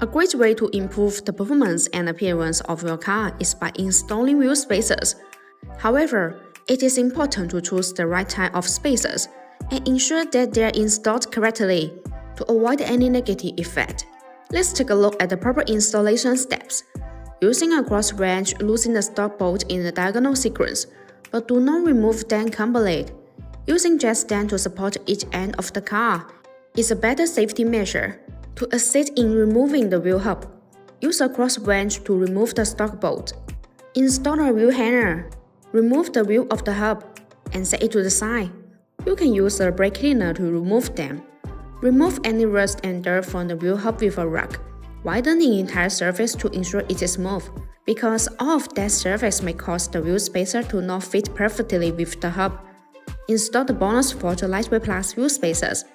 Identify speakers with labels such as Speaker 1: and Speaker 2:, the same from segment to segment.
Speaker 1: A great way to improve the performance and appearance of your car is by installing wheel spacers. However, it is important to choose the right type of spacers and ensure that they are installed correctly to avoid any negative effect. Let's take a look at the proper installation steps. Using a cross wrench, loosen the stock bolt in the diagonal sequence, but do not remove them completely. Using jack stand to support each end of the car is a better safety measure. To assist in removing the wheel hub, use a cross wrench to remove the stock bolt. Install a wheel hanger. Remove the wheel of the hub and set it to the side. You can use a brake cleaner to remove them. Remove any rust and dirt from the wheel hub with a rag. Widen the entire surface to ensure it is smooth, because all of that surface may cause the wheel spacer to not fit perfectly with the hub. Install the BONOSS lightweight plus wheel spacers.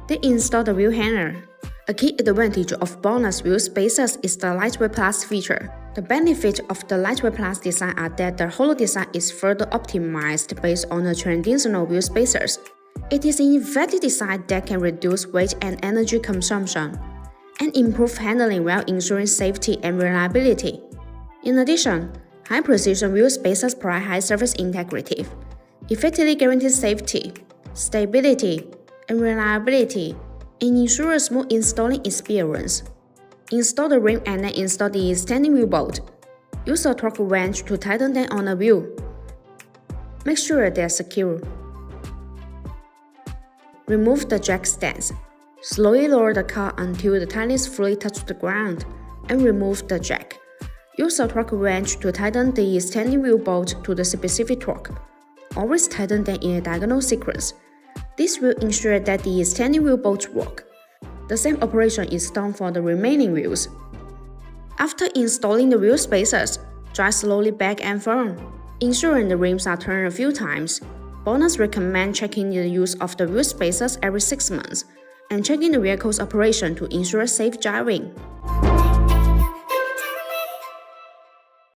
Speaker 1: Then install the wheel hanger. A key advantage of BONOSS wheel spacers is the lightweight plus feature. The benefit of the lightweight plus design are that the hollow design is further optimized based on the traditional wheel spacers. It is an effective design that can reduce weight and energy consumption, and improve handling while ensuring safety and reliability. In addition, high-precision wheel spacers provide high surface integrity, effectively guarantee safety, stability, and reliability, and ensure a smooth installing experience. Install the rim and then install the standing wheel bolt. Use a torque wrench to tighten them on the wheel. Make sure they are secure. Remove the jack stands. Slowly lower the car until the tires fully touch the ground, and remove the jack. Use a torque wrench to tighten the standing wheel bolt to the specific torque. Always tighten them in a diagonal sequence. This will ensure that the standing wheel bolts work. The same operation is done for the remaining wheels. After installing the wheel spacers, drive slowly back and forth, ensuring the rims are turned a few times. BONOSS recommend checking the use of the wheel spacers every 6 months and checking the vehicle's operation to ensure safe driving.